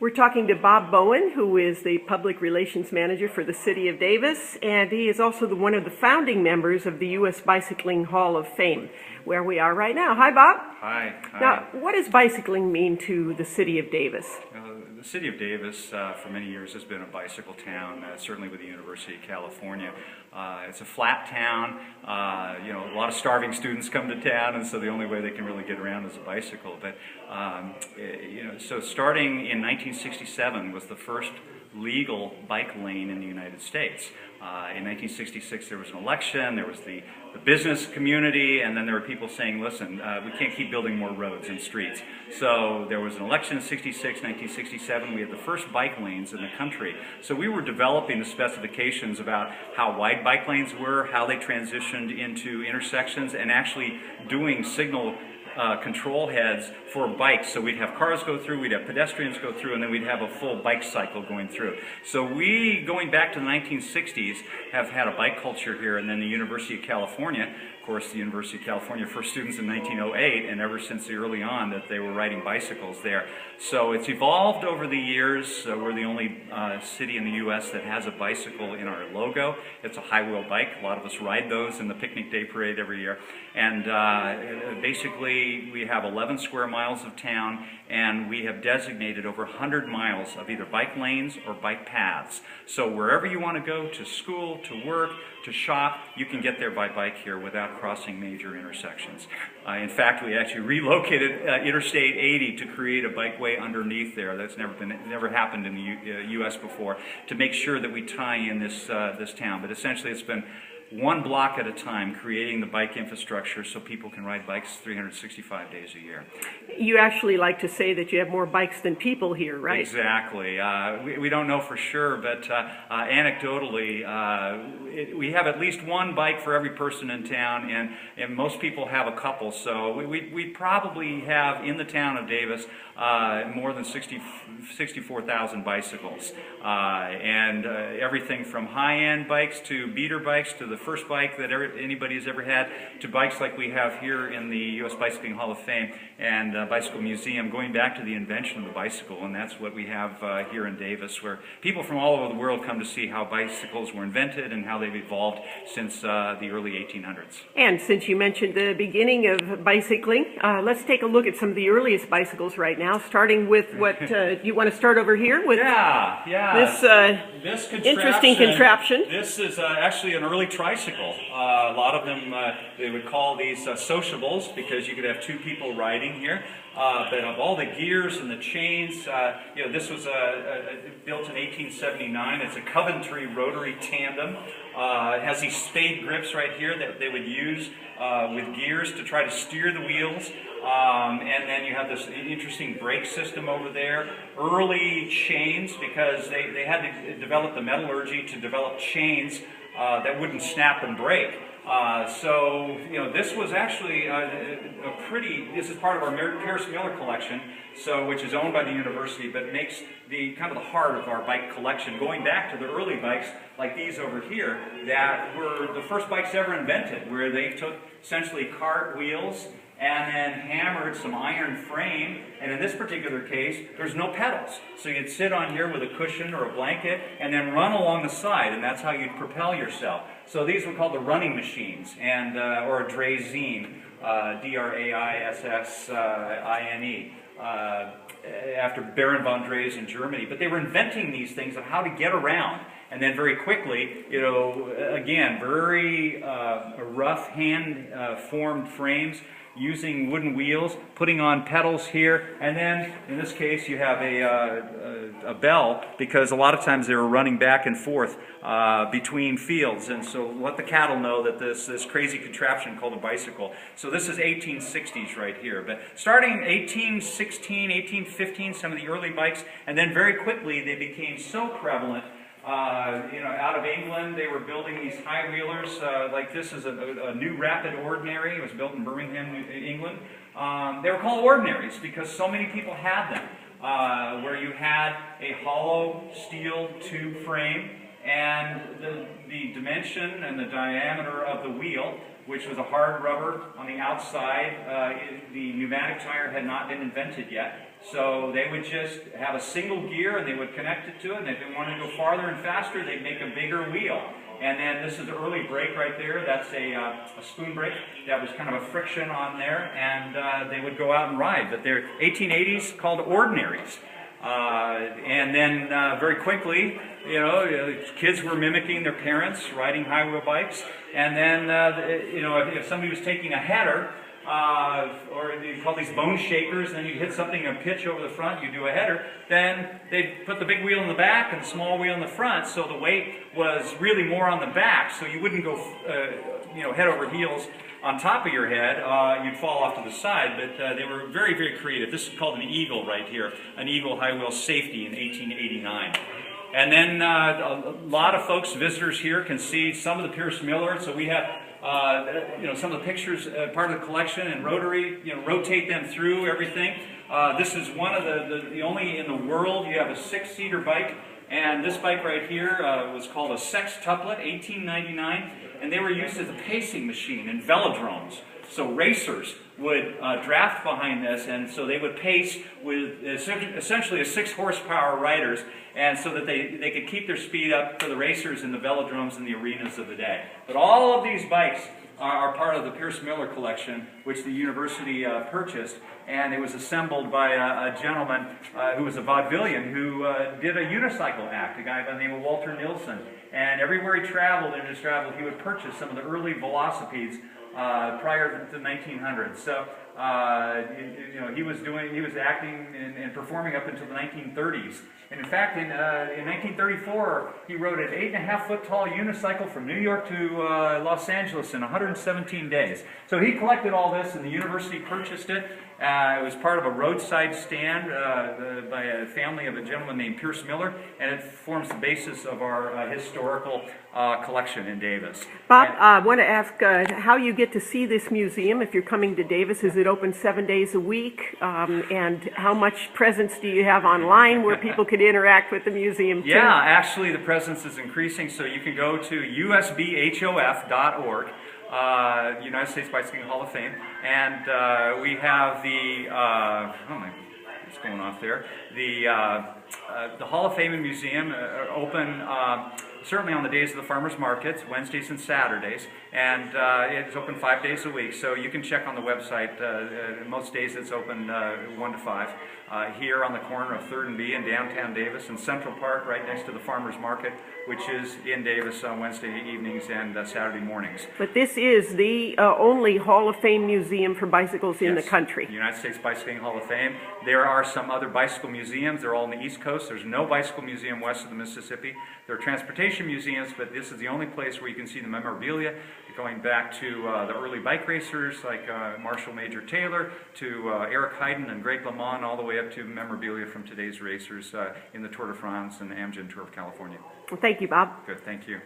We're talking to Bob Bowen, who is the Public Relations Manager for the City of Davis, and he is also one of the founding members of the U.S. Bicycling Hall of Fame, where we are right now. Hi, Bob. Hi. Now, what does bicycling mean to the City of Davis? The City of Davis, for many years, has been a bicycle town, certainly with the University of California. It's a flat town. A lot of starving students come to town, and so the only way they can really get around is a bicycle. But so starting in 1967 was the first legal bike lane in the United States. In 1966 there was an election, there was the business community, and then there were people saying, listen, we can't keep building more roads and streets. So there was an election in 1967, we had the first bike lanes in the country. So we were developing the specifications about how wide bike lanes were, how they transitioned into intersections, and actually doing signal control heads for bikes. So we'd have cars go through, we'd have pedestrians go through, and then we'd have a full bike cycle going through. So we, going back to the 1960s, have had a bike culture here, and then the University of California, of course, the University of California first students in 1908, and ever since early on that they were riding bicycles there. So it's evolved over the years. We're the only city in the U.S. that has a bicycle in our logo. It's a high-wheel bike. A lot of us ride those in the Picnic Day Parade every year. And basically, we have 11 square miles of town, and we have designated over 100 miles of either bike lanes or bike paths. So wherever you want to go, to school, to work, to shop, you can get there by bike here without crossing major intersections. In fact, we actually relocated Interstate 80 to create a bikeway underneath there. That's never happened in the U.S. before, to make sure that we tie in this town. But essentially, it's been one block at a time, creating the bike infrastructure so people can ride bikes 365 days a year. You actually like to say that you have more bikes than people here, right? Exactly. We don't know for sure, but anecdotally, we have at least one bike for every person in town, and most people have a couple. So we probably have in the town of Davis more than 64,000 bicycles, and everything from high-end bikes to beater bikes to the first bike that anybody has ever had, to bikes like we have here in the U.S. Bicycling Hall of Fame and Bicycle Museum, going back to the invention of the bicycle. And that's what we have here in Davis, where people from all over the world come to see how bicycles were invented and how they've evolved since the early 1800s. And since you mentioned the beginning of bicycling, let's take a look at some of the earliest bicycles right now, starting with what you want to start over here with. This interesting contraption. This is actually an early tricycle. A lot of them, they would call these sociables, because you could have two people riding here. But of all the gears and the chains, this was built in 1879. It's a Coventry rotary tandem. It has these spade grips right here that they would use with gears to try to steer the wheels. And then you have this interesting brake system over there. Early chains, because they had to develop the metallurgy to develop chains that wouldn't snap and break. This was actually this is part of our Paris Miller collection, which is owned by the university, but makes the kind of the heart of our bike collection, going back to the early bikes like these over here that were the first bikes ever invented, where they took essentially cart wheels and then hammered some iron frame, and in this particular case, there's no pedals. So you'd sit on here with a cushion or a blanket and then run along the side, and that's how you'd propel yourself. So these were called the running machines, and or a Draisine, D-R-A-I-S-S-I-N-E, after Baron von Dreis in Germany. But they were inventing these things of how to get around. And then very quickly, again, very rough hand-formed frames, using wooden wheels, putting on pedals here, and then in this case you have a bell, because a lot of times they were running back and forth between fields, and so let the cattle know that this crazy contraption called a bicycle. So this is 1860s right here, but starting 1816, 1815, some of the early bikes, and then very quickly they became so prevalent. Out of England, they were building these high-wheelers. Like this is a new Rapid Ordinary. It was built in Birmingham, England. They were called ordinaries because so many people had them, where you had a hollow steel tube frame, and the dimension and the diameter of the wheel which was a hard rubber on the outside. The pneumatic tire had not been invented yet. So they would just have a single gear and they would connect it to it, and if they wanted to go farther and faster, they'd make a bigger wheel. And then this is the early brake right there. That's a spoon brake. That was kind of a friction on there, and they would go out and ride. But they're 1880s called ordinaries. And then very quickly, kids were mimicking their parents, riding high wheel bikes. And then, if somebody was taking a header, or you call these bone shakers, and then you hit something and pitch over the front, you do a header, then they put the big wheel in the back and the small wheel in the front, so the weight was really more on the back, so you wouldn't go head over heels on top of your head. You'd fall off to the side, but they were very, very creative. This is called an Eagle right here, an Eagle high wheel safety in 1889. And then a lot of folks, visitors here, can see some of the Pierce Miller. So we have some of the pictures, part of the collection, and rotary, rotate them through everything. This is one of the only in the world you have a 6-seater bike, and this bike right here was called a sextuplet, 1899, and they were used as a pacing machine in velodromes. So racers would draft behind this, and so they would pace with essentially a 6-horsepower riders, and so that they could keep their speed up for the racers in the velodromes and the arenas of the day. But all of these bikes are part of the Pierce Miller collection, which the university purchased, and it was assembled by a gentleman who was a vaudevillian who did a unicycle act, a guy by the name of Walter Nilsson. And everywhere he traveled in his travels, he would purchase some of the early velocipedes prior to the 1900s. So he was acting and performing up until the 1930s. And in fact, in 1934, he rode an 8.5-foot tall unicycle from New York to Los Angeles in 117 days. So he collected all this, and the university purchased it. It was part of a roadside stand by a family of a gentleman named Pierce Miller, and it forms the basis of our historical collection in Davis. Bob, I want to ask how you get to see this museum if you're coming to Davis. Is it open 7 days a week? And how much presence do you have online where people could interact with the museum too? Yeah, actually the presence is increasing, so you can go to usbhof.org. United States Bicycling Hall of Fame, and we have the what's going off there? The Hall of Fame and Museum are open certainly on the days of the farmers markets, Wednesdays and Saturdays, and it's open 5 days a week. So you can check on the website. Most days it's open 1 to 5. Here on the corner of 3rd and B in downtown Davis, and Central Park right next to the farmers market, which is in Davis on Wednesday evenings and Saturday mornings. But this is the only Hall of Fame museum for bicycles in the country. The United States Bicycling Hall of Fame. There are some other bicycle museums. They're all on the East Coast. There's no bicycle museum west of the Mississippi. There are transportation museums, but this is the only place where you can see the memorabilia, going back to the early bike racers like Marshall Major Taylor, to Eric Heiden and Greg LeMond, all the way up to memorabilia from today's racers in the Tour de France and the Amgen Tour of California. Well, thank you, Bob. Good, thank you.